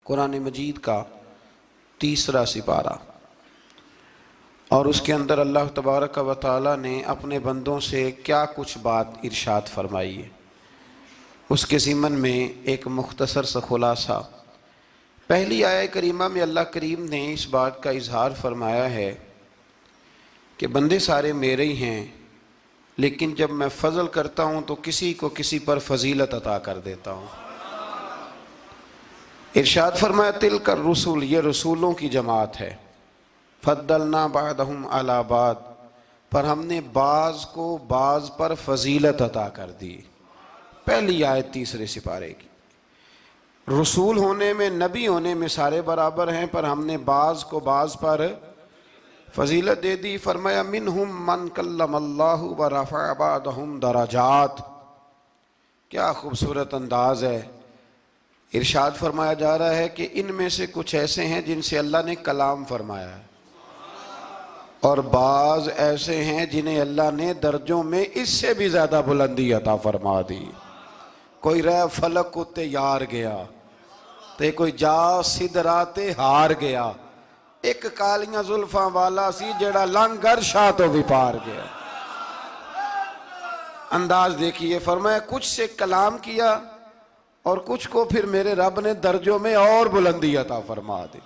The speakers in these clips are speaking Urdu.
قرآن مجید کا 3 سپارہ، اور اس کے اندر اللہ تبارک و تعالی نے اپنے بندوں سے کیا کچھ بات ارشاد فرمائی ہے، اس کے ضمن میں ایک مختصر سا خلاصہ۔ پہلی آیہ کریمہ میں اللہ کریم نے اس بات کا اظہار فرمایا ہے کہ بندے سارے میرے ہی ہیں، لیکن جب میں فضل کرتا ہوں تو کسی کو کسی پر فضیلت عطا کر دیتا ہوں۔ ارشاد فرمایا تلک الرسل، یہ رسولوں کی جماعت ہے، فضلنا بعضهم علی بعض، پر ہم نے بعض کو بعض پر فضیلت عطا کر دی۔ پہلی آیت 3 سپارے کی، رسول ہونے میں نبی ہونے میں سارے برابر ہیں، پر ہم نے بعض کو بعض پر فضیلت دے دی۔ فرمایا منہم من کلم اللہ ورفع بعضهم درجات، کیا خوبصورت انداز ہے۔ ارشاد فرمایا جا رہا ہے کہ ان میں سے کچھ ایسے ہیں جن سے اللہ نے کلام فرمایا ہے، اور بعض ایسے ہیں جنہیں اللہ نے درجوں میں اس سے بھی زیادہ بلندی عطا فرما دی۔ کوئی رہ فلک کو تیار گیا تے کوئی جا سدرات ہار گیا، ایک کالیاں زلفاں والا سی جڑا لنگر شاہ تو بھی پار گیا۔ انداز دیکھیے، فرمایا کچھ سے کلام کیا اور کچھ کو پھر میرے رب نے درجوں میں اور بلندی عطا فرما دی۔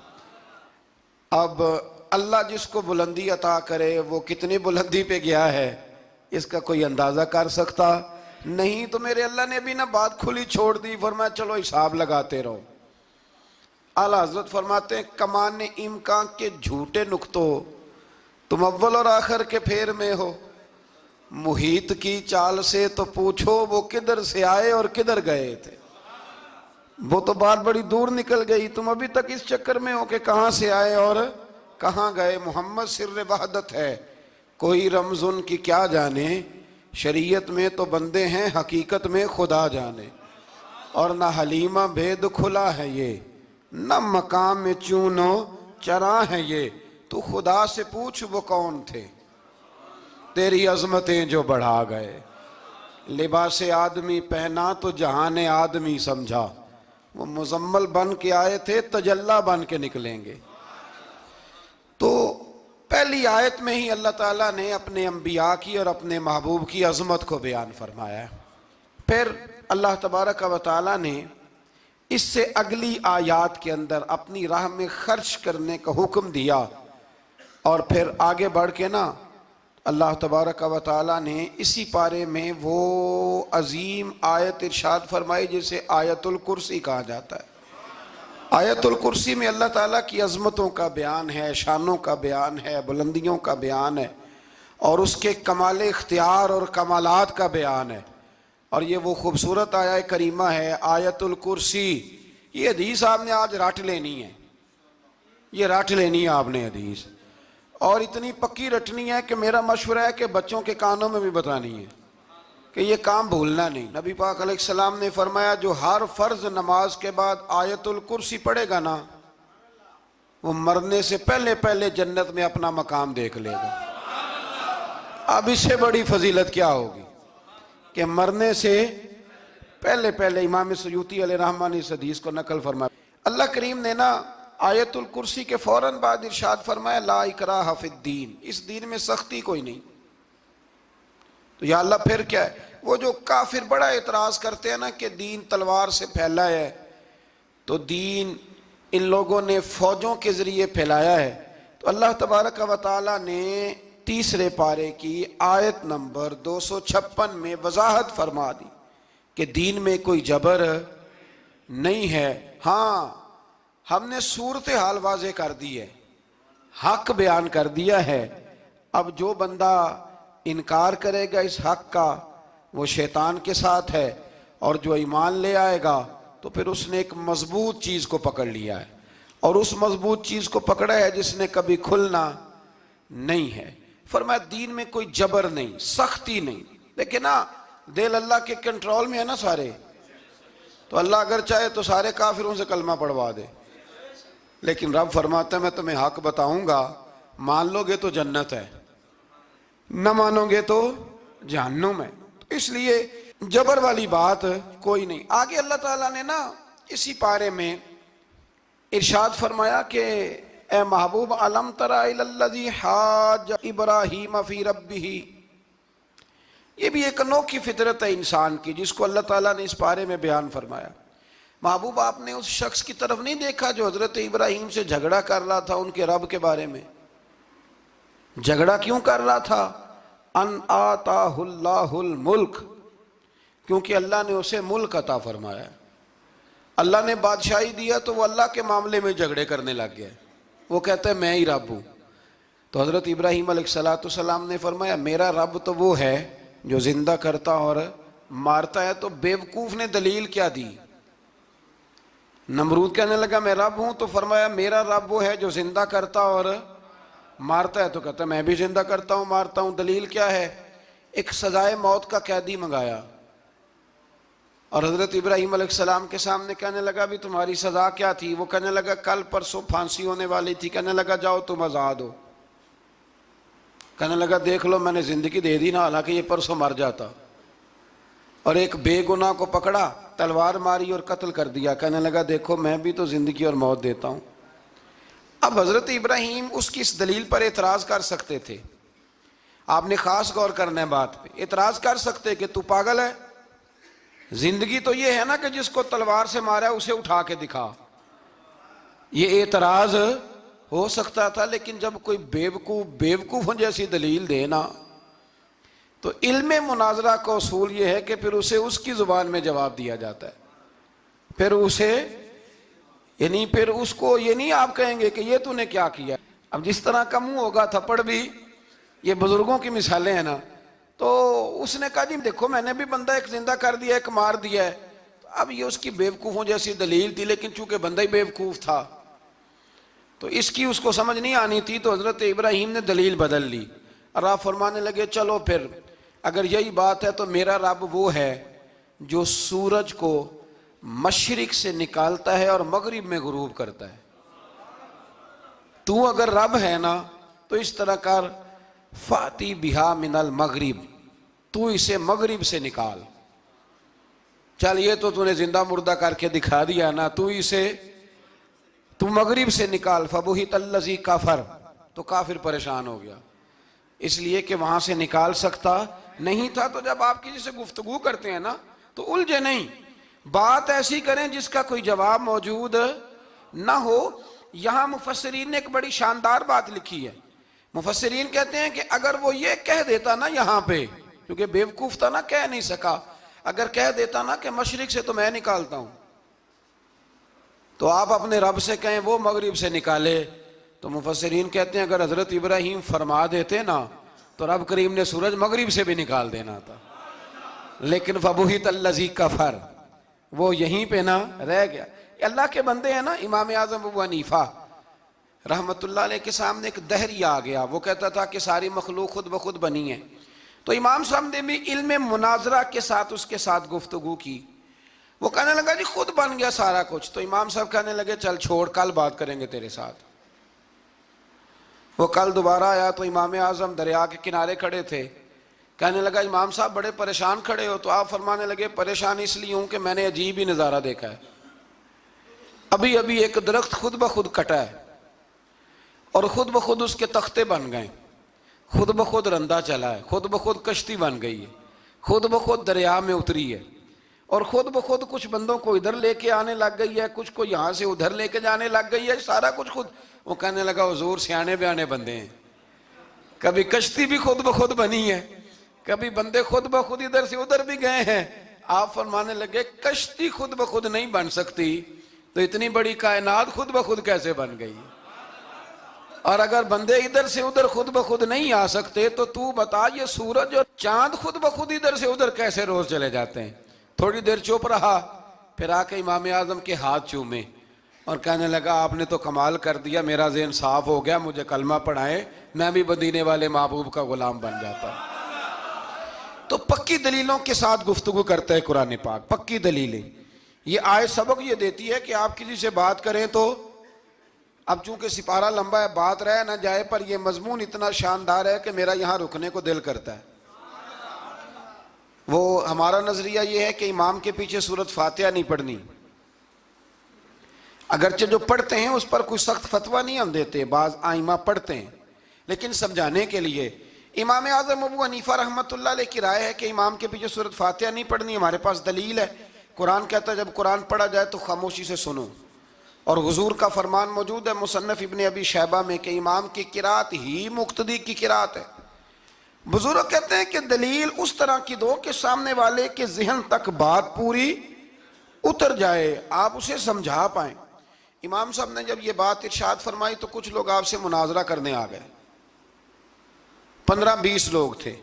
اب اللہ جس کو بلندی عطا کرے وہ کتنی بلندی پہ گیا ہے اس کا کوئی اندازہ کر سکتا نہیں۔ تو میرے اللہ نے بھی نہ بات کھلی چھوڑ دی، فرمایا چلو حساب لگاتے رہو۔ اعلیٰ حضرت فرماتے ہیں کمان امکان کے جھوٹے نکتوں، تم اول اور آخر کے پھیر میں ہو، محیط کی چال سے تو پوچھو وہ کدھر سے آئے اور کدھر گئے تھے۔ وہ تو بات بڑی دور نکل گئی، تم ابھی تک اس چکر میں ہو کہ کہاں سے آئے اور کہاں گئے۔ محمد سر وحدت ہے، کوئی رمز ان کی کیا جانے، شریعت میں تو بندے ہیں حقیقت میں خدا جانے، اور نہ حلیمہ بید کھلا ہے یہ، نہ مقام میں چونو چرا ہے یہ، تو خدا سے پوچھ وہ کون تھے تیری عظمتیں جو بڑھا گئے۔ لباس آدمی پہنا تو جہان آدمی سمجھا، وہ مزمل بن کے آئے تھے تجلی بن کے نکلیں گے۔ تو پہلی آیت میں ہی اللہ تعالیٰ نے اپنے انبیاء کی اور اپنے محبوب کی عظمت کو بیان فرمایا۔ پھر اللہ تبارک و تعالیٰ نے اس سے اگلی آیات کے اندر اپنی راہ میں خرچ کرنے کا حکم دیا، اور پھر آگے بڑھ کے نا اللہ تبارک و تعالیٰ نے اسی پارے میں وہ عظیم آیت ارشاد فرمائی جسے آیت الکرسی کہا جاتا ہے۔ آیت الکرسی میں اللہ تعالیٰ کی عظمتوں کا بیان ہے، شانوں کا بیان ہے، بلندیوں کا بیان ہے، اور اس کے کمال اختیار اور کمالات کا بیان ہے۔ اور یہ وہ خوبصورت آیہ کریمہ ہے آیت الکرسی۔ یہ حدیث آپ نے آج رٹ لینی ہے، یہ رٹ لینی ہے آپ نے حدیث، اور اتنی پکی رٹنی ہے کہ میرا مشورہ ہے کہ بچوں کے کانوں میں بھی بتانی ہے کہ یہ کام بھولنا نہیں۔ نبی پاک علیہ السلام نے فرمایا جو ہر فرض نماز کے بعد آیت الکرسی پڑھے گا نا، وہ مرنے سے پہلے پہلے جنت میں اپنا مقام دیکھ لے گا۔ اب اس سے بڑی فضیلت کیا ہوگی کہ مرنے سے پہلے پہلے۔ امام سیوطی علیہ رحمہ نے اس حدیث کو نقل فرمایا۔ اللہ کریم نے نا آیت الکرسی کے فوراً بعد ارشاد فرمایا لا اکراہ فی الدین، اس دین میں سختی کوئی نہیں۔ تو یا اللہ پھر کیا ہے؟ وہ جو کافر بڑا اعتراض کرتے ہیں نا کہ دین تلوار سے پھیلا ہے، تو دین ان لوگوں نے فوجوں کے ذریعے پھیلایا ہے۔ تو اللہ تبارک و تعالیٰ نے 3 پارے کی آیت نمبر 256 میں وضاحت فرما دی کہ دین میں کوئی جبر نہیں ہے۔ ہاں ہم نے صورتحال واضح کر دی ہے، حق بیان کر دیا ہے۔ اب جو بندہ انکار کرے گا اس حق کا وہ شیطان کے ساتھ ہے، اور جو ایمان لے آئے گا تو پھر اس نے ایک مضبوط چیز کو پکڑ لیا ہے، اور اس مضبوط چیز کو پکڑا ہے جس نے کبھی کھلنا نہیں ہے۔ فرمایا دین میں کوئی جبر نہیں، سختی نہیں، لیکن نا دل اللہ کے کنٹرول میں ہے نا سارے، تو اللہ اگر چاہے تو سارے کافروں سے کلمہ پڑھوا دے، لیکن رب فرماتا ہے میں تمہیں حق بتاؤں گا، مان لو گے تو جنت ہے، نہ مانو گے تو جہنم ہے۔ تو اس لیے جبر والی بات کوئی نہیں۔ آگے اللہ تعالیٰ نے نا اسی پارے میں ارشاد فرمایا کہ اے محبوب علم تری الی الذی حاج ابراہیم فی ربہ، یہ بھی ایک انوکھی فطرت ہے انسان کی جس کو اللہ تعالیٰ نے اس پارے میں بیان فرمایا۔ محبوب آپ نے اس شخص کی طرف نہیں دیکھا جو حضرت ابراہیم سے جھگڑا کر رہا تھا ان کے رب کے بارے میں؟ جھگڑا کیوں کر رہا تھا؟ ان آتاہ اللہ الملک، کیونکہ اللہ نے اسے ملک عطا فرمایا۔ اللہ نے بادشاہی دیا تو وہ اللہ کے معاملے میں جھگڑے کرنے لگ گیا، وہ کہتا ہے میں ہی رب ہوں۔ تو حضرت ابراہیم علیہ السلام نے فرمایا میرا رب تو وہ ہے جو زندہ کرتا اور مارتا ہے۔ تو بیوقوف نے دلیل کیا دی؟ نمرود کہنے لگا میں رب ہوں، تو فرمایا میرا رب وہ ہے جو زندہ کرتا اور مارتا ہے، تو کہتا ہے میں بھی زندہ کرتا ہوں مارتا ہوں۔ دلیل کیا ہے؟ ایک سزائے موت کا قیدی منگایا اور حضرت ابراہیم علیہ السلام کے سامنے کہنے لگا بھی تمہاری سزا کیا تھی؟ وہ کہنے لگا کل پرسوں پھانسی ہونے والی تھی۔ کہنے لگا جاؤ تم آزاد ہو۔ کہنے لگا دیکھ لو میں نے زندگی دے دی نا، حالانکہ یہ پرسوں مر جاتا۔ اور ایک بے گناہ کو پکڑا، تلوار ماری اور قتل کر دیا۔ کہنے لگا دیکھو میں بھی تو زندگی اور موت دیتا ہوں۔ اب حضرت ابراہیم اس کی اس دلیل پر اعتراض کر سکتے تھے، آپ نے خاص غور کرنا ہے بات پہ۔ اعتراض کر سکتے کہ تو پاگل ہے، زندگی تو یہ ہے نا کہ جس کو تلوار سے مارا ہے اسے اٹھا کے دکھا، یہ اعتراض ہو سکتا تھا۔ لیکن جب کوئی بیوقوفوں جیسی دلیل دے نا، تو علم مناظرہ کا اصول یہ ہے کہ پھر اسے اس کی زبان میں جواب دیا جاتا ہے، پھر اسے یعنی پھر اس کو یہ نہیں آپ کہیں گے کہ یہ تو نے کیا کیا۔ اب جس طرح کا منہ ہوگا تھپڑ بھی، یہ بزرگوں کی مثالیں ہیں نا، تو اس نے کہا جی دیکھو میں نے بھی بندہ ایک زندہ کر دیا ایک مار دیا ہے۔ اب یہ اس کی بیوقوفوں جیسی دلیل تھی، لیکن چونکہ بندہ ہی بیوقوف تھا تو اس کی اس کو سمجھ نہیں آنی تھی، تو حضرت ابراہیم نے دلیل بدل لی اور آپ فرمانے لگے چلو پھر اگر یہی بات ہے تو میرا رب وہ ہے جو سورج کو مشرق سے نکالتا ہے اور مغرب میں غروب کرتا ہے۔ تو اگر رب ہے نا تو اس طرح کر فاتی بہا من المغرب، تو اسے مغرب سے نکال۔ چل یہ تو نے زندہ مردہ کر کے دکھا دیا نا، تو مغرب سے نکال۔ فبہت الذی کفر، تو کافر پریشان ہو گیا اس لیے کہ وہاں سے نکال سکتا نہیں تھا۔ تو جب آپ کسی سے گفتگو کرتے ہیں نا تو الجھے نہیں، بات ایسی کریں جس کا کوئی جواب موجود نہ ہو۔ یہاں مفسرین نے ایک بڑی شاندار بات لکھی ہے۔ مفسرین کہتے ہیں کہ اگر وہ یہ کہہ دیتا نا یہاں پہ، کیونکہ بیوقوف تھا نا کہہ نہیں سکا، اگر کہہ دیتا نا کہ مشرق سے تو میں نکالتا ہوں، تو آپ اپنے رب سے کہیں وہ مغرب سے نکالے۔ تو مفسرین کہتے ہیں اگر حضرت ابراہیم فرما دیتے نا تو رب کریم نے سورج مغرب سے بھی نکال دینا تھا، لیکن فبہت الذی کفر، وہ یہیں پہ نہ رہ گیا۔ اللہ کے بندے ہیں نا، امام اعظم ابو حنیفہ رحمت اللہ علیہ کے سامنے ایک دہری آ گیا، وہ کہتا تھا کہ ساری مخلوق خود بخود بنی ہے۔ تو امام صاحب نے بھی علم مناظرہ کے ساتھ اس کے ساتھ گفتگو کی۔ وہ کہنے لگا جی خود بن گیا سارا کچھ۔ تو امام صاحب کہنے لگے چل چھوڑ، کل بات کریں گے تیرے ساتھ۔ وہ کل دوبارہ آیا تو امام اعظم دریا کے کنارے کھڑے تھے۔ کہنے لگا امام صاحب بڑے پریشان کھڑے ہو؟ تو آپ فرمانے لگے پریشان اس لیے ہوں کہ میں نے عجیب ہی نظارہ دیکھا ہے۔ ابھی ابھی ایک درخت خود بخود کٹا ہے اور خود بخود اس کے تختے بن گئے، خود بخود رندا چلا ہے، خود بخود کشتی بن گئی ہے، خود بخود دریا میں اتری ہے، اور خود بخود کچھ بندوں کو ادھر لے کے آنے لگ گئی ہے، کچھ کو یہاں سے ادھر لے کے جانے لگ گئی ہے، سارا کچھ خود۔ وہ کہنے لگا حضور سیانے بیانے بندے ہیں، کبھی کشتی بھی خود بخود بنی ہے، کبھی بندے خود بخود ادھر سے ادھر بھی گئے ہیں۔ آپ فرمانے لگے کشتی خود بخود نہیں بن سکتی تو اتنی بڑی کائنات خود بخود کیسے بن گئی؟ اور اگر بندے ادھر سے ادھر خود بخود نہیں آ سکتے تو بتا یہ سورج اور چاند خود بخود ادھر سے ادھر کیسے روز چلے جاتے ہیں؟ تھوڑی دیر چپ رہا، پھر آ کے امام اعظم کے ہاتھ چومے اور کہنے لگا آپ نے تو کمال کر دیا، میرا ذہن صاف ہو گیا، مجھے کلمہ پڑھائیں، میں بھی مدینے والے محبوب کا غلام بن جاتا۔ تو پکی دلیلوں کے ساتھ گفتگو کرتا ہے قرآن پاک، پکی دلیلیں۔ یہ آیت سبق یہ دیتی ہے کہ آپ کسی سے بات کریں تو اب چونکہ سپارہ لمبا ہے بات رہ نہ جائے، پر یہ مضمون اتنا شاندار ہے کہ میرا یہاں رکنے کو دل کرتا ہے۔ وہ ہمارا نظریہ یہ ہے کہ امام کے پیچھے سورۃ فاتحہ نہیں پڑھنی، اگرچہ جو پڑھتے ہیں اس پر کوئی سخت فتویٰ نہیں ہم دیتے، بعض آئمہ پڑھتے ہیں، لیکن سمجھانے کے لیے۔ امام اعظم ابو حنیفہ رحمۃ اللہ علیہ کی رائے ہے کہ امام کے پیچھے سورۃ فاتحہ نہیں پڑھنی۔ ہمارے پاس دلیل ہے، قرآن کہتا ہے جب قرآن پڑھا جائے تو خاموشی سے سنو، اور حضور کا فرمان موجود ہے مصنف ابن ابی شیبہ میں کہ امام کی قرات ہی مقتدی کی قرات ہے۔ بزرگ کہتے ہیں کہ دلیل اس طرح کی دو کہ سامنے والے کے ذہن تک بات پوری اتر جائے، آپ اسے سمجھا پائیں۔ امام صاحب نے جب یہ بات ارشاد فرمائی تو کچھ لوگ آپ سے مناظرہ کرنے آ گئے، 15-20 لوگ تھے۔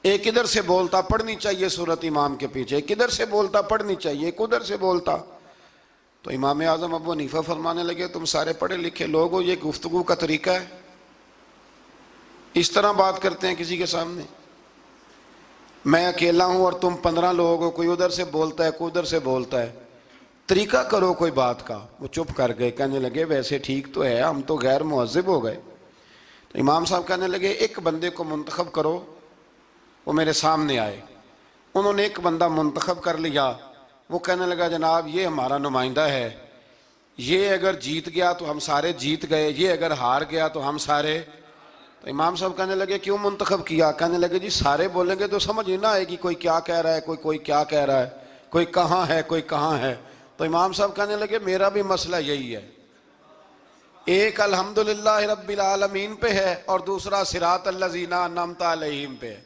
ایک ادھر سے بولتا پڑھنی چاہیے صورت امام کے پیچھے، ایک ادھر سے بولتا پڑھنی چاہیے، ایک ادھر سے بولتا۔ تو امام اعظم ابو حنیفہ فرمانے لگے تم سارے پڑھے لکھے لوگ ہو، یہ گفتگو کا طریقہ ہے؟ اس طرح بات کرتے ہیں کسی کے سامنے؟ میں اکیلا ہوں اور تم 15 لوگ ہو، کوئی ادھر سے بولتا ہے کوئی ادھر سے بولتا ہے، طریقہ کرو کوئی بات کا۔ وہ چپ کر گئے، کہنے لگے ویسے ٹھیک تو ہے، ہم تو غیر مہذب ہو گئے۔ تو امام صاحب کہنے لگے ایک بندے کو منتخب کرو، وہ میرے سامنے آئے۔ انہوں نے ایک بندہ منتخب کر لیا، وہ کہنے لگا جناب یہ ہمارا نمائندہ ہے، یہ اگر جیت گیا تو ہم سارے جیت گئے، یہ اگر ہار گیا تو ہم سارے۔ تو امام صاحب کہنے لگے کیوں منتخب کیا؟ کہنے لگے جی سارے بولیں گے تو سمجھ ہی نہ آئے گی کوئی کیا کہہ رہا ہے، کوئی کیا کہہ رہا ہے، کوئی کہاں ہے کوئی کہاں ہے۔ تو امام صاحب کہنے لگے میرا بھی مسئلہ یہی ہے، ایک الحمدللہ رب العالمین پہ ہے اور دوسرا صراط الذین انعمت علیہم پہ ہے۔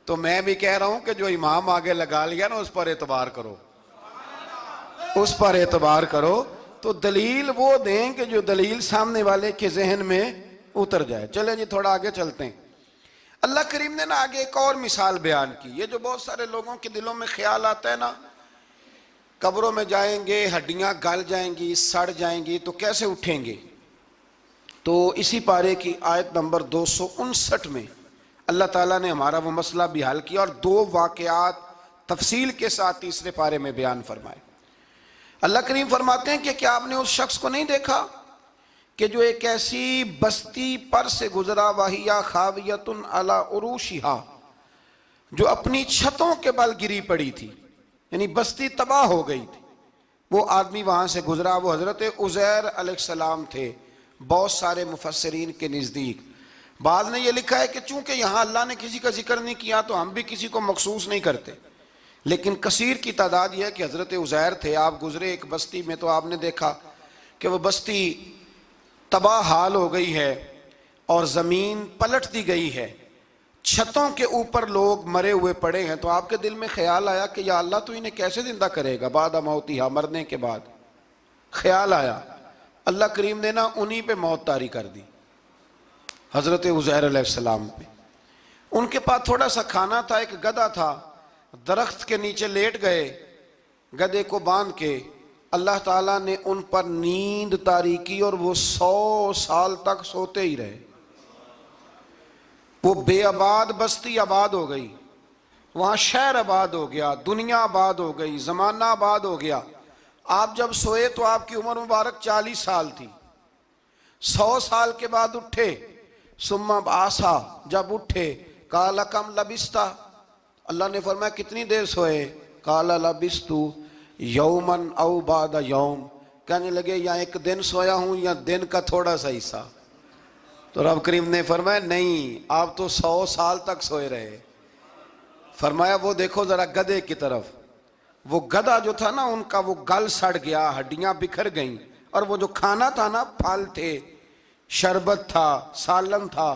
تو میں بھی کہہ رہا ہوں کہ جو امام آگے لگا لیا نا اس پر اعتبار کرو، اس پر اعتبار کرو۔ تو دلیل وہ دیں کہ جو دلیل سامنے والے کے ذہن میں اتر جائے۔ چلیں جی تھوڑا آگے چلتے ہیں۔ اللہ کریم نے نا آگے ایک اور مثال بیان کی۔ یہ جو بہت سارے لوگوں کے دلوں میں خیال آتا ہے نا قبروں میں جائیں گے ہڈیاں گل جائیں گی سڑ جائیں گی تو کیسے اٹھیں گے، تو اسی پارے کی آیت نمبر 259 میں اللہ تعالیٰ نے ہمارا وہ مسئلہ بھی حل کیا اور 2 واقعات تفصیل کے ساتھ تیسرے پارے میں بیان فرمائے۔ اللہ کریم فرماتے ہیں کہ کیا آپ نے اس شخص کو نہیں دیکھا کہ جو ایک ایسی بستی پر سے گزرا وَهِيَ خَاوِيَةٌ عَلَىٰ عُرُوشِهَا، جو اپنی چھتوں کے بل گری پڑی تھی، یعنی بستی تباہ ہو گئی تھی۔ وہ آدمی وہاں سے گزرا، وہ حضرت عزیر علیہ السلام تھے۔ بہت سارے مفسرین کے نزدیک بعض نے یہ لکھا ہے کہ چونکہ یہاں اللہ نے کسی کا ذکر نہیں کیا تو ہم بھی کسی کو مخصوص نہیں کرتے، لیکن کثیر کی تعداد یہ ہے کہ حضرت عزیر تھے۔ آپ گزرے ایک بستی میں تو آپ نے دیکھا کہ وہ بستی تباہ حال ہو گئی ہے اور زمین پلٹ دی گئی ہے، چھتوں کے اوپر لوگ مرے ہوئے پڑے ہیں۔ تو آپ کے دل میں خیال آیا کہ یا اللہ تو انہیں کیسے زندہ کرے گا بعد موتہا، مرنے کے بعد۔ خیال آیا، اللہ کریم نے نا انہی پہ موت طاری کر دی، حضرت عزیر علیہ السلام پہ۔ ان کے پاس تھوڑا سا کھانا تھا، ایک گدھا تھا، درخت کے نیچے لیٹ گئے گدھے کو باندھ کے۔ اللہ تعالیٰ نے ان پر نیند طاری کی اور وہ 100 سال تک سوتے ہی رہے۔ وہ بے آباد بستی آباد ہو گئی، وہاں شہر آباد ہو گیا، دنیا آباد ہو گئی، زمانہ آباد ہو گیا۔ آپ جب سوئے تو آپ کی عمر مبارک 40 سال تھی، 100 سال کے بعد اٹھے، ثم بعثا، جب اٹھے قال کم لبثت، اللہ نے فرمایا کتنی دیر سوئے؟ قال لبثت یوما او بعد یوم، کہنے لگے یا ایک دن سویا ہوں یا دن کا تھوڑا سا حصہ۔ تو رب کریم نے فرمایا نہیں، آپ تو 100 سال تک سوئے رہے۔ فرمایا وہ دیکھو ذرا گدھے کی طرف، وہ گدھا جو تھا نا ان کا وہ گل سڑ گیا، ہڈیاں بکھر گئیں، اور وہ جو کھانا تھا نا پھل تھے، شربت تھا، سالن تھا،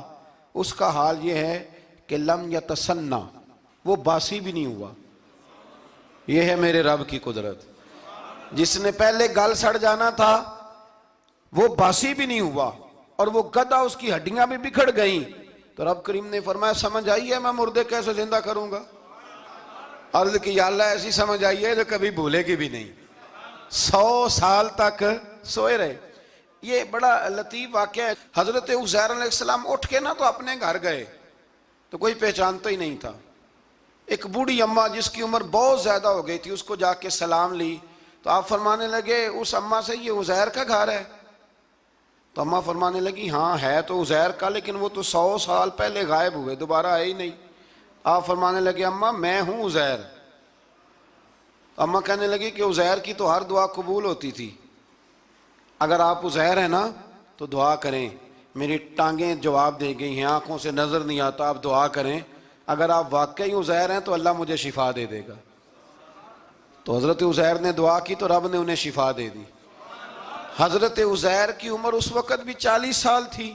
اس کا حال یہ ہے کہ لم یتسنہ، وہ باسی بھی نہیں ہوا۔ یہ ہے میرے رب کی قدرت، جس نے پہلے گل سڑ جانا تھا وہ باسی بھی نہیں ہوا، اور وہ گدھا اس کی ہڈیاں بھی بکھر گئیں۔ تو رب کریم نے فرمایا سمجھ آئی ہے میں مردے کیسے زندہ کروں گا؟ عرض کی یا اللہ ایسی سمجھ آئی ہے جو کبھی بھولے گی بھی نہیں۔ 100 سال تک سوئے رہے۔ یہ بڑا لطیف واقعہ ہے۔ حضرت عزیر علیہ السلام اٹھ کے نا تو اپنے گھر گئے تو کوئی پہچانتا ہی نہیں تھا۔ ایک بوڑھی اماں جس کی عمر بہت زیادہ ہو گئی تھی اس کو جا کے سلام لی تو آپ فرمانے لگے اس اماں سے یہ عزیر کا گھر ہے؟ تو اماں فرمانے لگی ہاں ہے تو عزیر کا، لیکن وہ تو 100 سال پہلے غائب ہوئے، دوبارہ آئے ہی نہیں۔ آپ فرمانے لگے اماں میں ہوں عزیر۔ اماں کہنے لگی کہ عزیر کی تو ہر دعا قبول ہوتی تھی، اگر آپ عزیر ہیں نا تو دعا کریں، میری ٹانگیں جواب دے گئی ہیں، آنکھوں سے نظر نہیں آتا، آپ دعا کریں، اگر آپ واقعی عزیر ہیں تو اللہ مجھے شفا دے دے گا۔ تو حضرت عزیر نے دعا کی تو رب نے انہیں شفا دے دی۔ حضرت عزیر کی عمر اس وقت بھی 40 سال تھی۔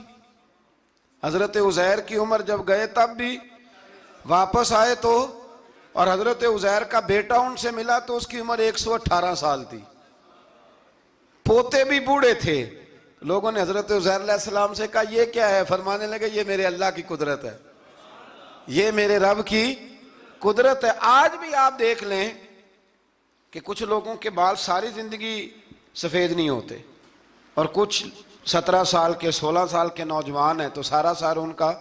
حضرت عزیر کی عمر جب گئے تب بھی، واپس آئے تو، اور حضرت عزیر کا بیٹا ان سے ملا تو اس کی عمر 118 سال تھی، پوتے بھی بوڑھے تھے۔ لوگوں نے حضرت عزیر علیہ السلام سے کہا یہ کیا ہے؟ فرمانے لگے یہ میرے اللہ کی قدرت ہے، یہ میرے رب کی قدرت ہے۔ آج بھی آپ دیکھ لیں کہ کچھ لوگوں کے بال ساری زندگی سفید نہیں ہوتے، اور کچھ 17 سال کے 16 سال کے نوجوان ہیں تو سارا سال ان کا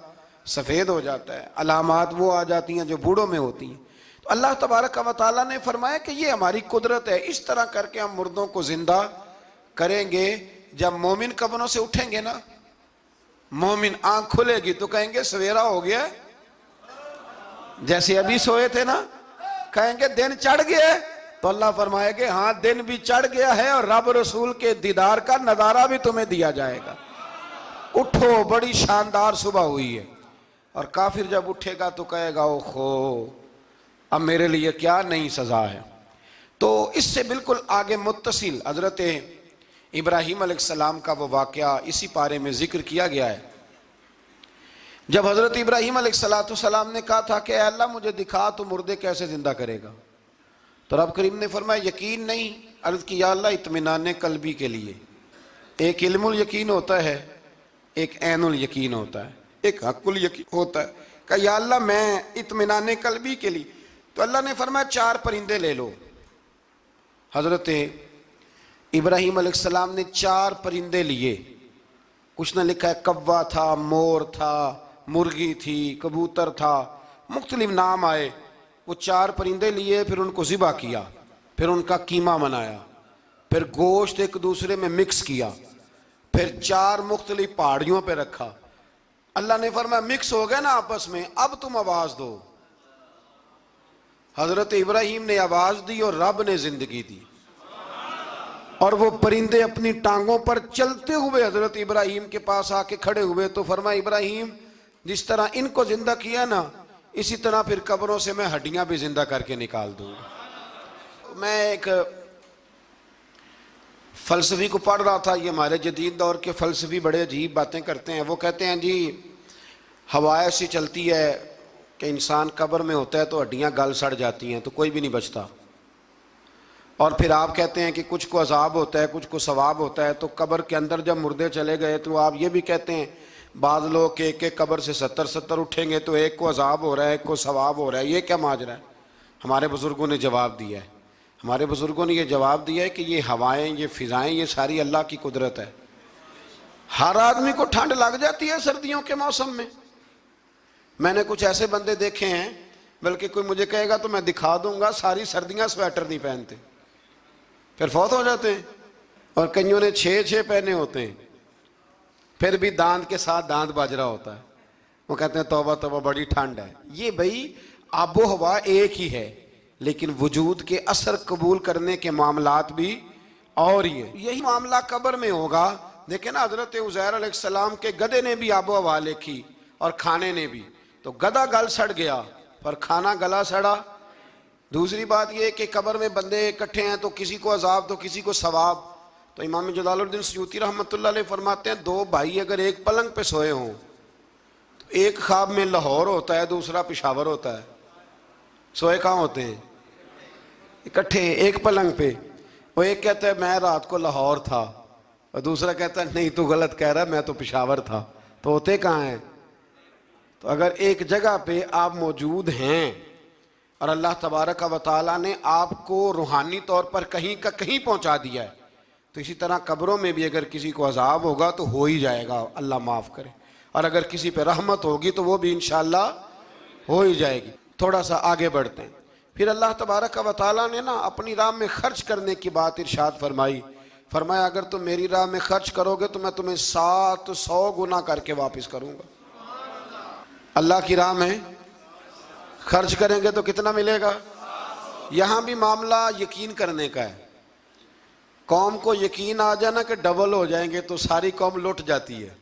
سفید ہو جاتا ہے، علامات وہ آ جاتی ہیں جو بوڑھوں میں ہوتی ہیں۔ تو اللہ تبارک و تعالیٰ نے فرمایا کہ یہ ہماری قدرت ہے، اس طرح کر کے ہم مردوں کو زندہ کریں گے۔ جب مومن قبروں سے اٹھیں گے نا، مومن آنکھ کھلے گی تو کہیں گے سویرا ہو گیا، جیسے ابھی سوئے تھے نا، کہیں گے دن چڑھ گیا، تو اللہ فرمائے گے ہاں دن بھی چڑھ گیا ہے اور رب رسول کے دیدار کا نظارہ بھی تمہیں دیا جائے گا، اٹھو بڑی شاندار صبح ہوئی ہے۔ اور کافر جب اٹھے گا تو کہے گا اوہو اب میرے لیے کیا نئی سزا ہے۔ تو اس سے بالکل آگے متصل حضرت ابراہیم علیہ السلام کا وہ واقعہ اسی پارے میں ذکر کیا گیا ہے۔ جب حضرت ابراہیم علیہ السلام نے کہا تھا کہ اے اللہ مجھے دکھا تو مردے کیسے زندہ کرے گا، تو رب کریم نے فرمایا یقین نہیں، عرض کی یا اللہ اطمینان قلبی کے لیے۔ ایک علم الیقین ہوتا ہے، ایک عین الیقین ہوتا ہے، ایک حق الیقین ہوتا ہے۔ کہ یا اللہ میں اطمینان قلبی کے لیے، تو اللہ نے فرمایا 4 پرندے لے لو۔ حضرت ابراہیم علیہ السلام نے 4 پرندے لیے، کچھ نے لکھا ہے کوا تھا، مور تھا، مرغی تھی، کبوتر تھا، مختلف نام آئے۔ وہ 4 پرندے لیے، پھر ان کو ذبح کیا، پھر ان کا قیمہ بنایا، پھر گوشت ایک دوسرے میں مکس کیا، پھر 4 مختلف پہاڑیوں پہ رکھا۔ اللہ نے فرمایا مکس ہو گئے نا آپس میں، اب تم آواز دو۔ حضرت ابراہیم نے آواز دی اور رب نے زندگی دی، اور وہ پرندے اپنی ٹانگوں پر چلتے ہوئے حضرت ابراہیم کے پاس آ کے کھڑے ہوئے۔ تو فرمایا ابراہیم جس طرح ان کو زندہ کیا نا، اسی طرح پھر قبروں سے میں ہڈیاں بھی زندہ کر کے نکال دوں گا۔ میں ایک فلسفی کو پڑھ رہا تھا، یہ ہمارے جدید دور کے فلسفی بڑے عجیب باتیں کرتے ہیں۔ وہ کہتے ہیں جی ہوا ایسی چلتی ہے کہ انسان قبر میں ہوتا ہے تو ہڈیاں گل سڑ جاتی ہیں تو کوئی بھی نہیں بچتا، اور پھر آپ کہتے ہیں کہ کچھ کو عذاب ہوتا ہے کچھ کو ثواب ہوتا ہے۔ تو قبر کے اندر جب مردے چلے گئے تو آپ یہ بھی کہتے ہیں بعض لوگ کہ ایک قبر سے 70 اٹھیں گے تو ایک کو عذاب ہو رہا ہے ایک کو ثواب ہو رہا ہے، یہ کیا ماجرا ہے؟ ہمارے بزرگوں نے جواب دیا ہے، ہمارے بزرگوں نے یہ جواب دیا ہے کہ یہ ہوائیں، یہ فضائیں، یہ ساری اللہ کی قدرت ہے۔ ہر آدمی کو ٹھنڈ لگ جاتی ہے سردیوں کے موسم میں۔ میں نے کچھ ایسے بندے دیکھے ہیں، بلکہ کوئی مجھے کہے گا تو میں دکھا دوں گا، ساری سردیاں سویٹر نہیں پہنتے، پھر فوت ہو جاتے ہیں، اور کئیوں نے 6 پہنے ہوتے ہیں، پھر بھی دانت کے ساتھ دانت بج رہا ہوتا ہے، وہ کہتے ہیں توبہ توبہ بڑی ٹھنڈ ہے۔ یہ بھائی آب و ہوا ایک ہی ہے، لیکن وجود کے اثر قبول کرنے کے معاملات بھی اور ہی ہے۔ یہی معاملہ قبر میں ہوگا۔ دیکھیں نا حضرت عزیر علیہ السلام کے گدھے نے بھی آب و ہوا لکھی اور کھانے نے بھی، تو گدھا گل سڑ گیا پر کھانا گلا سڑا۔ دوسری بات یہ کہ قبر میں بندے اکٹھے ہیں تو کسی کو عذاب تو کسی کو ثواب۔ تو امام جلال الدین سیوطی رحمۃ اللہ علیہ فرماتے ہیں 2 بھائی اگر ایک پلنگ پہ سوئے ہوں تو ایک خواب میں لاہور ہوتا ہے دوسرا پشاور ہوتا ہے، سوئے کہاں ہوتے ہیں؟ اکٹھے ایک پلنگ پہ۔ وہ ایک کہتا ہے میں رات کو لاہور تھا، اور دوسرا کہتا ہے نہیں تو غلط کہہ رہا ہے میں تو پشاور تھا، تو ہوتے کہاں ہیں؟ تو اگر ایک جگہ پہ آپ موجود ہیں اور اللہ تبارک و تعالیٰ نے آپ کو روحانی طور پر کہیں کا کہیں پہنچا دیا ہے، تو اسی طرح قبروں میں بھی اگر کسی کو عذاب ہوگا تو ہو ہی جائے گا، اللہ معاف کرے، اور اگر کسی پہ رحمت ہوگی تو وہ بھی انشاءاللہ ہو ہی جائے گی۔ تھوڑا سا آگے بڑھتے ہیں۔ پھر اللہ تبارک و تعالیٰ نے نا اپنی راہ میں خرچ کرنے کی بات ارشاد فرمائی، فرمایا اگر تم میری راہ میں خرچ کرو گے تو میں تمہیں 700 گنا کر کے واپس کروں گا۔ اللہ کی راہ میں خرچ کریں گے تو کتنا ملے گا؟ یہاں بھی معاملہ یقین کرنے کا ہے۔ قوم کو یقین آ جانا کہ ڈبل ہو جائیں گے تو ساری قوم لٹ جاتی ہے.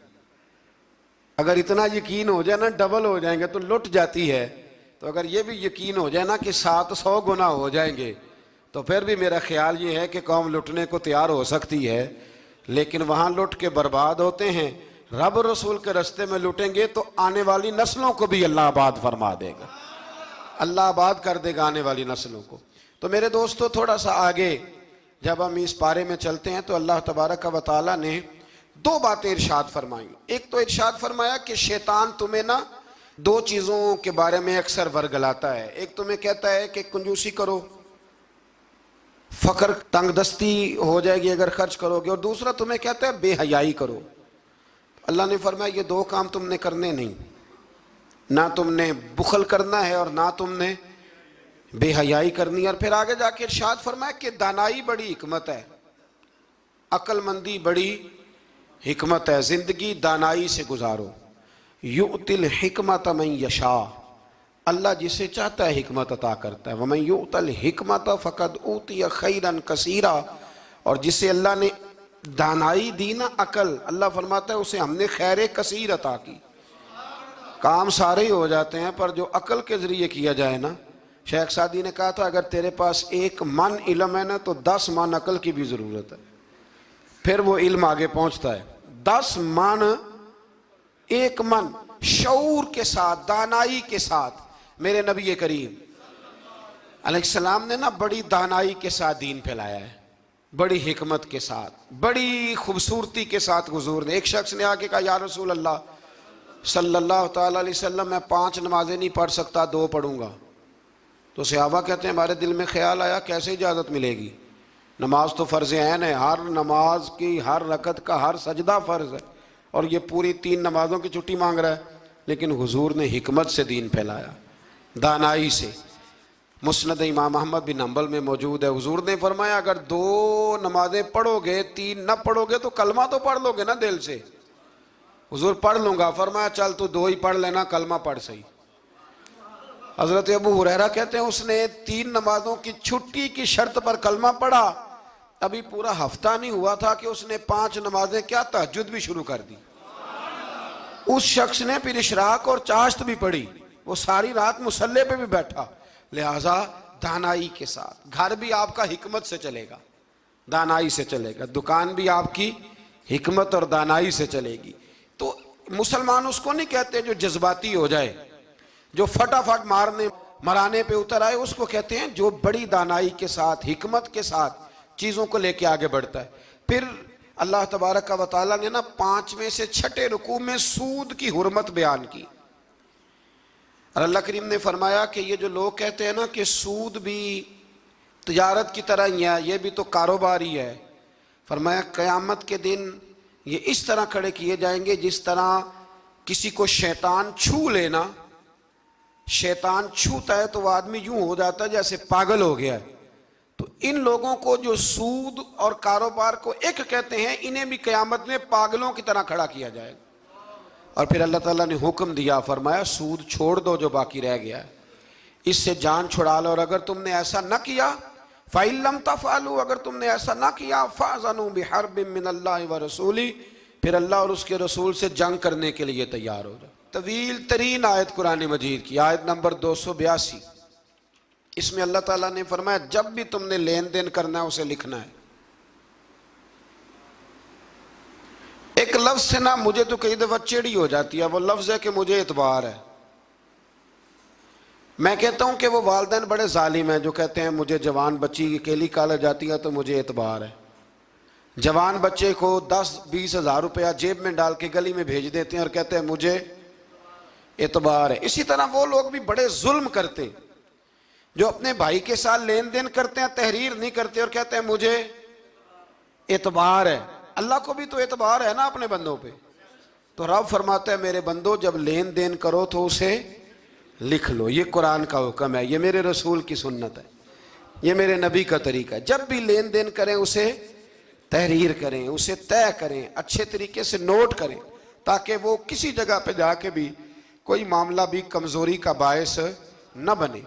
اگر اتنا یقین ہو جائے نا ڈبل ہو جائیں گے تو لٹ جاتی ہے. تو اگر یہ بھی یقین ہو جائے نا کہ 700 گنا ہو جائیں گے تو پھر بھی میرا خیال یہ ہے کہ قوم لٹنے کو تیار ہو سکتی ہے. لیکن وہاں لٹ کے برباد ہوتے ہیں. رب رسول کے رستے میں لٹیں گے تو آنے والی نسلوں کو بھی اللہ آباد فرما دے گا, اللہ آباد کر دے گا آنے والی نسلوں کو. تو میرے دوستو تھوڑا سا آگے جب ہم اس پارے میں چلتے ہیں تو اللہ تبارک و تعالیٰ نے 2 باتیں ارشاد فرمائیں. ایک تو ارشاد فرمایا کہ شیطان تمہیں نا 2 چیزوں کے بارے میں اکثر ورگلاتا ہے. ایک تمہیں کہتا ہے کہ کنجوسی کرو, فقر تنگ دستی ہو جائے گی اگر خرچ کرو گے, اور دوسرا تمہیں کہتا ہے بے حیائی کرو. اللہ نے فرمایا یہ 2 کام تم نے کرنے نہیں, نہ تم نے بخل کرنا ہے اور نہ تم نے بے حیائی کرنی ہے. اور پھر آگے جا کے ارشاد فرمایا کہ دانائی بڑی حکمت ہے, عقل مندی بڑی حکمت ہے, زندگی دانائی سے گزارو. یؤتی الحکمت من یشاء, اللہ جسے چاہتا ہے حکمت عطا کرتا ہے. ومن یؤت الحکمت فقد اوتی خیرا کثیرا, اور جسے اللہ نے دانائی دی نا عقل, اللہ فرماتا ہے اسے ہم نے خیر کثیر عطا کی. کام سارے ہی ہو جاتے ہیں پر جو عقل کے ذریعے کیا جائے نا, شیخ سعدی نے کہا تھا اگر تیرے پاس 1 من علم ہے نا تو 10 من عقل کی بھی ضرورت ہے, پھر وہ علم آگے پہنچتا ہے. 10 من 1 من شعور کے ساتھ, دانائی کے ساتھ. میرے نبی کریم علیہ السلام نے نا بڑی دانائی کے ساتھ دین پھیلایا ہے, بڑی حکمت کے ساتھ, بڑی خوبصورتی کے ساتھ. حضور نے, ایک شخص نے آگے کہا یا رسول اللہ صلی اللہ تعالیٰ علیہ وسلم میں 5 نمازیں نہیں پڑھ سکتا, 2 پڑھوں گا. تو صحابہ کہتے ہیں ہمارے دل میں خیال آیا کیسے اجازت ملے گی, نماز تو فرض عین ہے, ہر نماز کی ہر رکعت کا ہر سجدہ فرض ہے, اور یہ پوری 3 نمازوں کی چھٹی مانگ رہا ہے. لیکن حضور نے حکمت سے دین پھیلایا, دانائی سے. مسند امام احمد بن حنبل میں موجود ہے, حضور نے فرمایا اگر 2 نمازیں پڑھو گے 3 نہ پڑھو گے تو کلمہ تو پڑھ لو گے نا دل سے. حضور پڑھ لوں گا, فرمایا چل تو 2 ہی پڑھ لینا, کلمہ پڑھ صحیح. حضرت ابو ہریرہ کہتے ہیں اس نے 3 نمازوں کی چھٹی کی شرط پر کلمہ پڑھا, ابھی پورا ہفتہ نہیں ہوا تھا کہ اس نے 5 نمازیں کیا تہجد بھی شروع کر دی. اس شخص نے پھر اشراق اور چاشت بھی پڑھی, وہ ساری رات مصلی پہ بھی بیٹھا. لہٰذا دانائی کے ساتھ. گھر بھی آپ کا حکمت سے چلے گا, دانائی سے چلے گا, دکان بھی آپ کی حکمت اور دانائی سے چلے گی. تو مسلمان اس کو نہیں کہتے جو جذباتی ہو جائے, جو فٹافٹ مرانے پہ اتر آئے, اس کو کہتے ہیں جو بڑی دانائی کے ساتھ حکمت کے ساتھ چیزوں کو لے کے آگے بڑھتا ہے. پھر اللہ تبارک و تعالیٰ نے نا 5ویں سے 6ٹھے رکوع میں سود کی حرمت بیان کی, اور اللہ کریم نے فرمایا کہ یہ جو لوگ کہتے ہیں نا کہ سود بھی تجارت کی طرح ہی ہے, یہ بھی تو کاروبار ہی ہے, فرمایا قیامت کے دن یہ اس طرح کھڑے کیے جائیں گے جس طرح کسی کو شیطان چھو لینا. شیطان چھوتا ہے تو وہ آدمی یوں ہو جاتا ہے جیسے پاگل ہو گیا ہے. تو ان لوگوں کو جو سود اور کاروبار کو ایک کہتے ہیں, انہیں بھی قیامت میں پاگلوں کی طرح کھڑا کیا جائے گا. اور پھر اللہ تعالیٰ نے حکم دیا, فرمایا سود چھوڑ دو جو باقی رہ گیا ہے, اس سے جان چھڑا لو. اور اگر تم نے ایسا نہ کیا فَإِن لَمْ تَفْعَلُوا, اگر تم نے ایسا نہ کیا فَأْذَنُوا بِحَرْبٍ مِّنَ اللَّهِ وَرَسُولِهِ, پھر اللہ اور اس کے رسول سے جنگ کرنے کے لیے تیار ہو جاؤ. طویل ترین آیت قرآن مجید کی, آیت نمبر 282. اس میں اللہ تعالیٰ نے فرمایا جب بھی تم نے لین دین کرنا ہے اسے لکھنا ہے. ایک لفظ سے نا مجھے تو کئی دفعہ چڑی ہو جاتی ہے, وہ لفظ ہے کہ مجھے اعتبار ہے. میں کہتا ہوں کہ وہ والدین بڑے ظالم ہیں جو کہتے ہیں مجھے جوان بچی اکیلی کالج جاتی ہے تو مجھے اعتبار ہے. جوان بچے کو 10-20 ہزار روپیہ جیب میں ڈال کے گلی میں بھیج دیتے ہیں اور کہتے ہیں مجھے اعتبار ہے. اسی طرح وہ لوگ بھی بڑے ظلم کرتے جو اپنے بھائی کے ساتھ لین دین کرتے ہیں, تحریر نہیں کرتے اور کہتے ہیں مجھے اعتبار ہے. اللہ کو بھی تو اعتبار ہے نا اپنے بندوں پہ. تو رب فرماتا ہے میرے بندو جب لین دین کرو تو اسے لکھ لو. یہ قرآن کا حکم ہے, یہ میرے رسول کی سنت ہے, یہ میرے نبی کا طریقہ ہے. جب بھی لین دین کریں اسے تحریر کریں, اسے طے کریں, اچھے طریقے سے نوٹ کریں, تاکہ وہ کسی جگہ پہ جا کے بھی کوئی معاملہ بھی کمزوری کا باعث نہ بنے.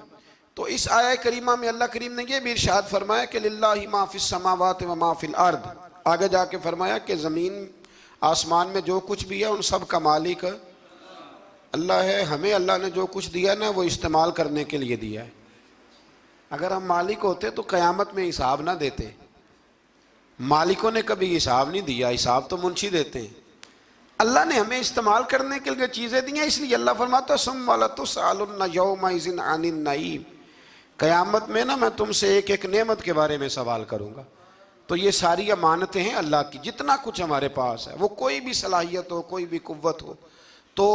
تو اس آیہ کریمہ میں اللہ کریم نے یہ بھی ارشاد فرمایا کہ للہ ما فی السماوات و ما فی الارض، آگے جا کے فرمایا کہ زمین آسمان میں جو کچھ بھی ہے ان سب کا مالک اللہ ہے. ہمیں اللہ نے جو کچھ دیا نا وہ استعمال کرنے کے لیے دیا ہے. اگر ہم مالک ہوتے تو قیامت میں حساب نہ دیتے. مالکوں نے کبھی حساب نہیں دیا، حساب تو منشی دیتے ہیں. اللہ نے ہمیں استعمال کرنے کے لیے چیزیں دی ہیں، اس لیے اللہ فرماتا ہے ثم لتسألن یومئذ عن النعیم، قیامت میں نا میں تم سے ایک ایک نعمت کے بارے میں سوال کروں گا. تو یہ ساری امانتیں ہیں اللہ کی. جتنا کچھ ہمارے پاس ہے، وہ کوئی بھی صلاحیت ہو، کوئی بھی قوت ہو، تو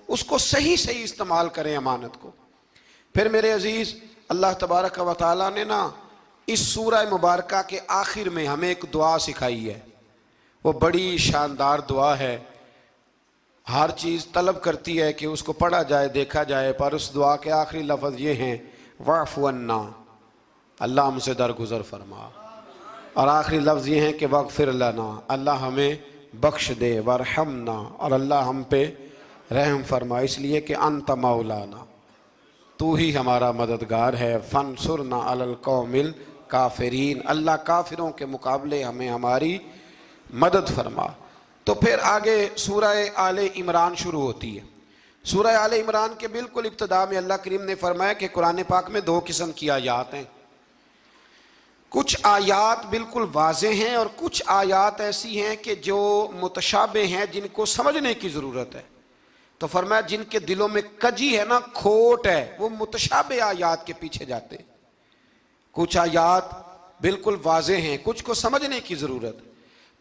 اس کو صحیح صحیح استعمال کریں امانت کو. پھر میرے عزیز، اللہ تبارک و تعالیٰ نے نا اس سورہ مبارکہ کے آخر میں ہمیں ایک دعا سکھائی ہے. وہ بڑی شاندار دعا ہے. ہر چیز طلب کرتی ہے کہ اس کو پڑھا جائے، دیکھا جائے، پر اس دعا کے آخری لفظ یہ ہیں واعف عنا، اللہ ہم سے درگزر فرما. اور آخری لفظ یہ ہیں کہ واغفر لنا، اللہ ہمیں بخش دے، وارحمنا، اور اللہ ہم پہ رحم فرما. اس لیے کہ انت مولانا، تو ہی ہمارا مددگار ہے. فانصرنا علی القوم الکافرین، اللہ کافروں کے مقابلے ہمیں ہماری مدد فرما. تو پھر آگے سورہ آل عمران شروع ہوتی ہے. سورہ آل عمران کے بالکل ابتدا میں اللہ کریم نے فرمایا کہ قرآن پاک میں دو قسم کی آیات ہیں. کچھ آیات بالکل واضح ہیں اور کچھ آیات ایسی ہیں کہ جو متشابہ ہیں، جن کو سمجھنے کی ضرورت ہے. تو فرمایا جن کے دلوں میں کجی ہے نا، کھوٹ ہے، وہ متشابہ آیات کے پیچھے جاتے ہیں. کچھ آیات بالکل واضح ہیں، کچھ کو سمجھنے کی ضرورت.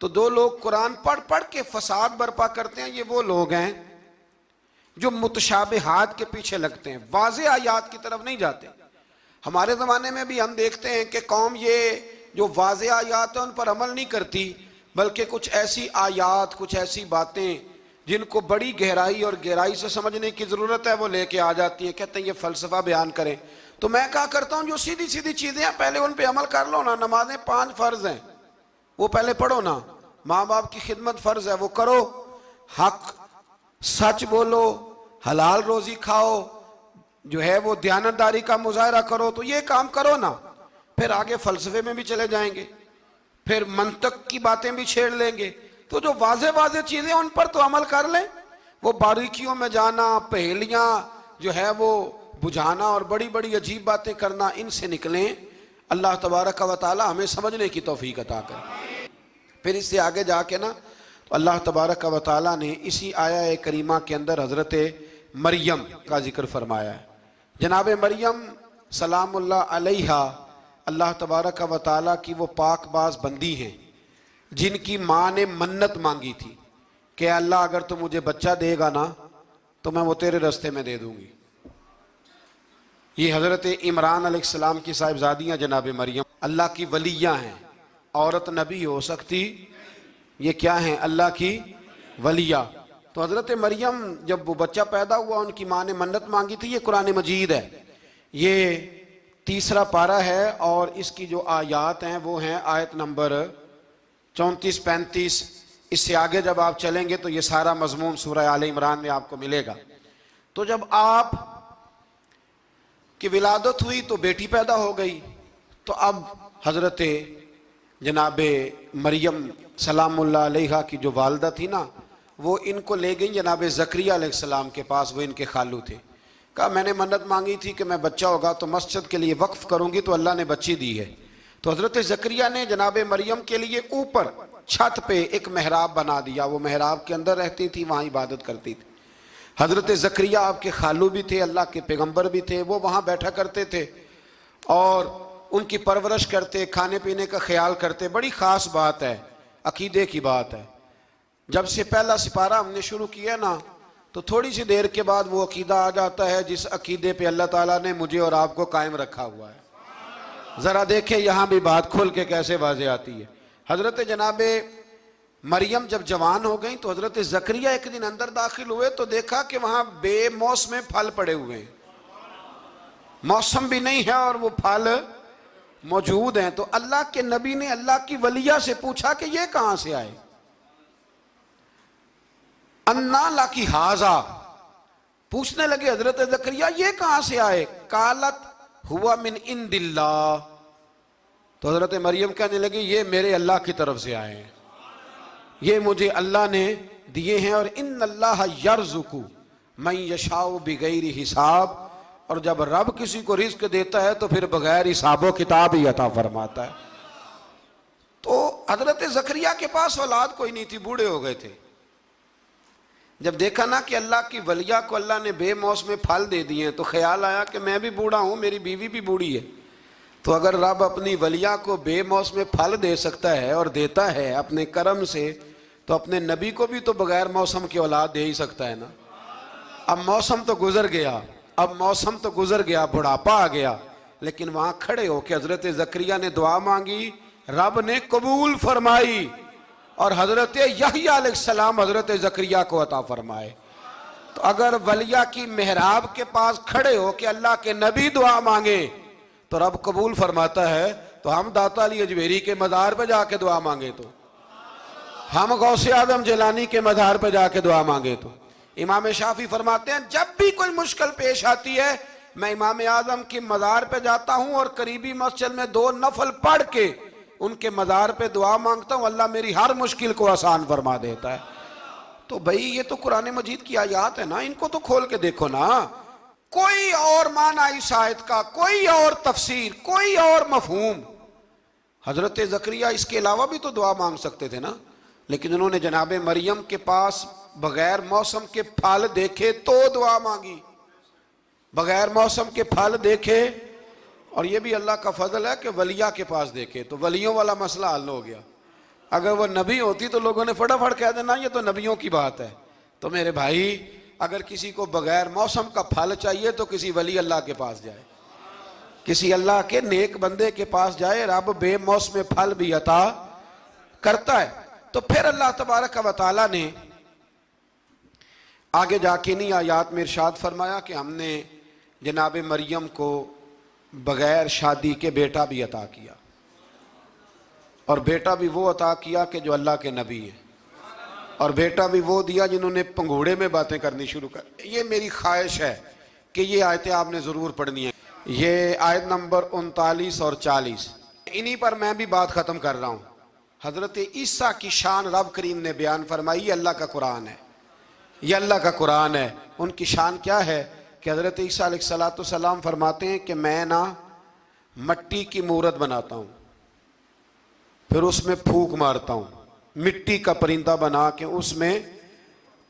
تو دو لوگ قرآن پڑھ پڑھ کے فساد برپا کرتے ہیں، یہ وہ لوگ ہیں جو متشابہات کے پیچھے لگتے ہیں، واضح آیات کی طرف نہیں جاتے. ہمارے زمانے میں بھی ہم دیکھتے ہیں کہ قوم یہ جو واضح آیات ہیں ان پر عمل نہیں کرتی، بلکہ کچھ ایسی آیات، کچھ ایسی باتیں جن کو بڑی گہرائی اور گہرائی سے سمجھنے کی ضرورت ہے وہ لے کے آ جاتی ہیں. کہتے ہیں یہ فلسفہ بیان کریں. تو میں کہا کرتا ہوں جو سیدھی سیدھی چیزیں ہیں پہلے ان پہ عمل کر لو نا. نمازیں 5 فرض ہیں، وہ پہلے پڑھو نا. ماں باپ کی خدمت فرض ہے، وہ کرو. حق سچ بولو، حلال روزی کھاؤ، جو ہے وہ دیانتداری کا مظاہرہ کرو. تو یہ کام کرو نا. پھر آگے فلسفے میں بھی چلے جائیں گے، پھر منطق کی باتیں بھی چھیڑ لیں گے. تو جو واضح واضح چیزیں ان پر تو عمل کر لیں. وہ باریکیوں میں جانا، پہیلیاں جو ہے وہ بجھانا اور بڑی بڑی عجیب باتیں کرنا، ان سے نکلیں. اللہ تبارک و تعالی ہمیں سمجھنے کی توفیق عطا کرے. پھر اس سے آگے جا کے نا تو اللہ تبارک و تعالی نے اسی آیہ کریمہ کے اندر حضرت مریم کا ذکر فرمایا ہے. جناب مریم سلام اللہ علیہا اللہ تبارک و تعالی کی وہ پاک باز بندی ہیں جن کی ماں نے منت مانگی تھی کہ اللہ اگر تو مجھے بچہ دے گا نا تو میں وہ تیرے رستے میں دے دوں گی. یہ حضرت عمران علیہ السلام کی صاحبزادیاں جناب مریم اللہ کی ولیاں ہیں. عورت نبی ہو سکتی، یہ کیا ہیں؟ اللہ کی ولیہ. تو حضرت مریم جب وہ بچہ پیدا ہوا ان کی ماں نے منت مانگی تھی. یہ قرآن مجید ہے، یہ 3 پارہ ہے اور اس کی جو آیات ہیں وہ ہیں آیت نمبر 34-35. اس سے آگے جب آپ چلیں گے تو یہ سارا مضمون سورہ آل عمران میں آپ کو ملے گا. تو جب آپ کی ولادت ہوئی تو بیٹی پیدا ہو گئی. تو اب حضرت جناب مریم سلام اللہ علیہا کی جو والدہ تھی نا، وہ ان کو لے گئیں جناب زکریا علیہ السلام کے پاس. وہ ان کے خالو تھے. کہا میں نے منت مانگی تھی کہ میں بچہ ہوگا تو مسجد کے لیے وقف کروں گی، تو اللہ نے بچی دی ہے. تو حضرت زکریا نے جناب مریم کے لیے اوپر چھت پہ ایک محراب بنا دیا. وہ محراب کے اندر رہتی تھی، وہاں عبادت کرتی تھی. حضرت زکریا آپ کے خالو بھی تھے، اللہ کے پیغمبر بھی تھے. وہ وہاں بیٹھا کرتے تھے اور ان کی پرورش کرتے، کھانے پینے کا خیال کرتے. بڑی خاص بات ہے، عقیدے کی بات ہے. جب سے پہلا سپارہ ہم نے شروع کیا نا تو تھوڑی سی دیر کے بعد وہ عقیدہ آ جاتا ہے جس عقیدے پہ اللہ تعالیٰ نے مجھے اور آپ کو قائم رکھا ہوا ہے. ذرا دیکھیں یہاں بھی بات کھول کے کیسے واضح آتی ہے. حضرت جناب مریم جب جوان ہو گئیں تو حضرت زکریا ایک دن اندر داخل ہوئے تو دیکھا کہ وہاں بے موسم پھل پڑے ہوئے ہیں. موسم بھی نہیں ہے اور وہ پھل موجود ہیں. تو اللہ کے نبی نے اللہ کی ولیہ سے پوچھا کہ یہ کہاں سے آئے؟ انا لکی ھذا، پوچھنے لگے حضرت زکریا یہ کہاں سے آئے؟ قالت ہوا من عند اللہ، تو حضرت مریم کہنے لگی یہ میرے اللہ کی طرف سے آئے ہیں، یہ مجھے اللہ نے دیے ہیں، اور ان اللہ یرزق من یشاء بغیر حساب، اور جب رب کسی کو رزق دیتا ہے تو پھر بغیر حساب و کتاب ہی عطا فرماتا ہے۔ تو حضرت زکریا کے پاس اولاد کوئی نہیں تھی، بوڑھے ہو گئے تھے۔ جب دیکھا نا کہ اللہ کی ولیہ کو اللہ نے بے موسم پھل دے دیے ہیں، تو خیال آیا کہ میں بھی بوڑھا ہوں، میری بیوی بھی بوڑھی ہے، تو اگر رب اپنی ولیہ کو بے موسم پھل دے سکتا ہے اور دیتا ہے اپنے کرم سے، تو اپنے نبی کو بھی تو بغیر موسم کی اولاد دے ہی سکتا ہے نا۔ اب موسم تو گزر گیا، بڑھاپا آ گیا، لیکن وہاں کھڑے ہو کے حضرت زکریا نے دعا مانگی، رب نے قبول فرمائی، اور حضرت یحییٰ علیہ السلام حضرت زکریا کو عطا فرمائے۔ تو اگر ولیہ کی محراب کے پاس کھڑے ہو کہ اللہ کے نبی دعا مانگے تو رب قبول فرماتا ہے، تو ہم داتا علی اجمیری کے مزار پہ جا کے دعا مانگے تو، ہم غوث اعظم جیلانی کے مزار پہ جا کے دعا مانگے تو۔ امام شافعی فرماتے ہیں جب بھی کوئی مشکل پیش آتی ہے میں امام اعظم کی مزار پہ جاتا ہوں اور قریبی مسجد میں 2 نفل پڑھ کے ان کے مزار پہ دعا مانگتا ہوں، اللہ میری ہر مشکل کو آسان فرما دیتا ہے۔ تو بھئی یہ تو قرآن مجید کی آیات ہے نا، ان کو تو کھول کے دیکھو نا، کوئی اور معنی اس آیت کا، کوئی اور تفسیر، کوئی اور مفہوم۔ حضرت زکریا اس کے علاوہ بھی تو دعا مانگ سکتے تھے نا، لیکن انہوں نے جناب مریم کے پاس بغیر موسم کے پھل دیکھے تو دعا مانگی، بغیر موسم کے پھل دیکھے، اور یہ بھی اللہ کا فضل ہے کہ ولیہ کے پاس دیکھے تو ولیوں والا مسئلہ حل ہو گیا۔ اگر وہ نبی ہوتی تو لوگوں نے فٹافٹ کہہ دینا یہ تو نبیوں کی بات ہے۔ تو میرے بھائی اگر کسی کو بغیر موسم کا پھل چاہیے تو کسی ولی اللہ کے پاس جائے، کسی اللہ کے نیک بندے کے پاس جائے، رب بے موسم پھل بھی عطا کرتا ہے۔ تو پھر اللہ تبارک و تعالیٰ نے آگے جا کے نہیں آیات میں ارشاد فرمایا کہ ہم نے جناب مریم کو بغیر شادی کے بیٹا بھی عطا کیا، اور بیٹا بھی وہ عطا کیا کہ جو اللہ کے نبی ہیں، اور بیٹا بھی وہ دیا جنہوں نے پنگھوڑے میں باتیں کرنی شروع کر۔ یہ میری خواہش ہے کہ یہ آیتیں آپ نے ضرور پڑھنی ہیں، یہ آیت نمبر 39 اور 40، انہی پر میں بھی بات ختم کر رہا ہوں۔ حضرت عیسیٰ کی شان رب کریم نے بیان فرمائی، یہ اللہ کا قرآن ہے، یہ اللہ کا قرآن ہے۔ ان کی شان کیا ہے کہ حضرت عیسیٰ علیہ السلام فرماتے ہیں کہ میں نا مٹی کی مورت بناتا ہوں، پھر اس میں پھونک مارتا ہوں، مٹی کا پرندہ بنا کے اس میں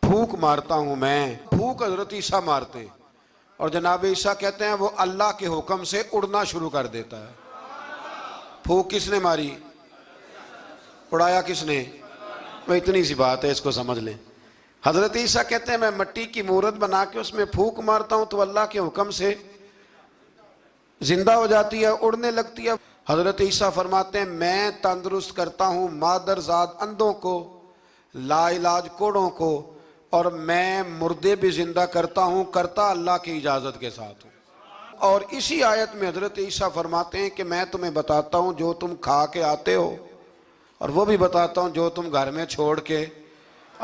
پھونک مارتا ہوں، میں پھونک حضرت عیسیٰ مارتے ہیں، اور جناب عیسیٰ کہتے ہیں وہ اللہ کے حکم سے اڑنا شروع کر دیتا ہے۔ پھونک کس نے ماری؟ اڑایا کس نے؟ وہ اتنی سی بات ہے، اس کو سمجھ لیں۔ حضرت عیسیٰ کہتے ہیں میں مٹی کی مورت بنا کے اس میں پھونک مارتا ہوں تو اللہ کے حکم سے زندہ ہو جاتی ہے، اڑنے لگتی ہے۔ حضرت عیسیٰ فرماتے ہیں میں تندرست کرتا ہوں مادرزاد اندھوں کو، لا علاج کوڑوں کو، اور میں مردے بھی زندہ کرتا ہوں، کرتا اللہ کی اجازت کے ساتھ ہوں۔ اور اسی آیت میں حضرت عیسیٰ فرماتے ہیں کہ میں تمہیں بتاتا ہوں جو تم کھا کے آتے ہو، اور وہ بھی بتاتا ہوں جو تم گھر میں چھوڑ کے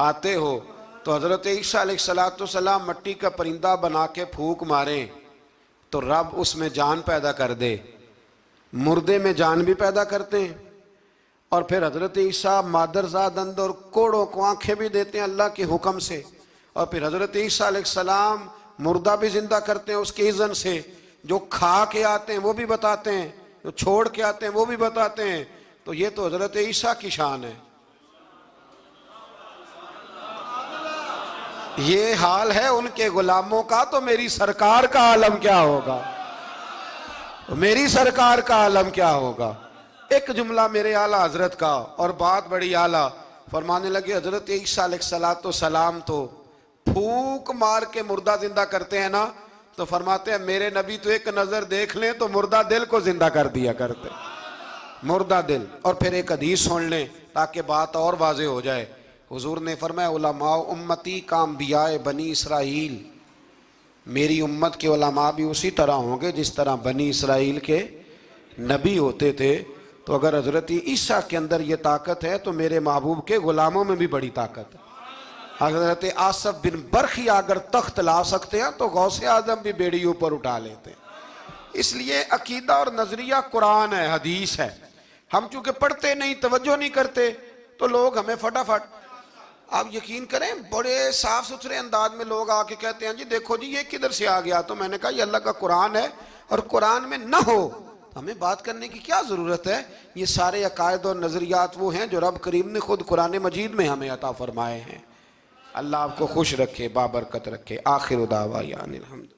آتے ہو۔ تو حضرت عیسیٰ علیہ السلام مٹی کا پرندہ بنا کے پھونک ماریں تو رب اس میں جان پیدا کر دے، مردے میں جان بھی پیدا کرتے ہیں، اور پھر حضرت عیسیٰ مادرزاد اندھ اور کوڑوں کو آنکھیں بھی دیتے ہیں اللہ کے حکم سے، اور پھر حضرت عیسیٰ علیہ السلام مردہ بھی زندہ کرتے ہیں اس کے اذن سے، جو کھا کے آتے ہیں وہ بھی بتاتے ہیں، جو چھوڑ کے آتے ہیں وہ بھی بتاتے ہیں۔ تو یہ تو حضرت عیسیٰ کی شان ہے۔ یہ حال ہے ان کے غلاموں کا، تو میری سرکار کا عالم کیا ہوگا، میری سرکار کا عالم کیا ہوگا۔ ایک جملہ میرے اعلیٰ حضرت کا، اور بات بڑی اعلیٰ، فرمانے لگے حضرت عیسیٰ علیہ السلام تو پھونک مار کے مردہ زندہ کرتے ہیں نا، تو فرماتے ہیں میرے نبی تو ایک نظر دیکھ لیں تو مردہ دل کو زندہ کر دیا کرتے، مردہ دل۔ اور پھر ایک حدیث سن لیں تاکہ بات اور واضح ہو جائے۔ حضور نے فرمایا علماء امتی کا انبیاء بنی اسرائیل، میری امت کے علماء بھی اسی طرح ہوں گے جس طرح بنی اسرائیل کے نبی ہوتے تھے۔ تو اگر حضرت عیسیٰ کے اندر یہ طاقت ہے تو میرے محبوب کے غلاموں میں بھی بڑی طاقت ہے۔ حضرت آصف بن برخی اگر تخت لا سکتے ہیں تو غوث اعظم بھی بیڑی اوپر اٹھا لیتے ہیں۔ اس لیے عقیدہ اور نظریہ قرآن ہے، حدیث ہے. ہم چونکہ پڑھتے نہیں، توجہ نہیں کرتے، تو لوگ ہمیں فٹافٹ، آپ یقین کریں بڑے صاف ستھرے انداز میں لوگ آ کے کہتے ہیں جی دیکھو جی یہ کدھر سے آ گیا. تو میں نے کہا یہ اللہ کا قرآن ہے، اور قرآن میں نہ ہو ہمیں بات کرنے کی کیا ضرورت ہے. یہ سارے عقائد اور نظریات وہ ہیں جو رب کریم نے خود قرآن مجید میں ہمیں عطا فرمائے ہیں. اللہ آپ کو خوش رکھے، بابرکت رکھے. آخر دعوانا الحمد.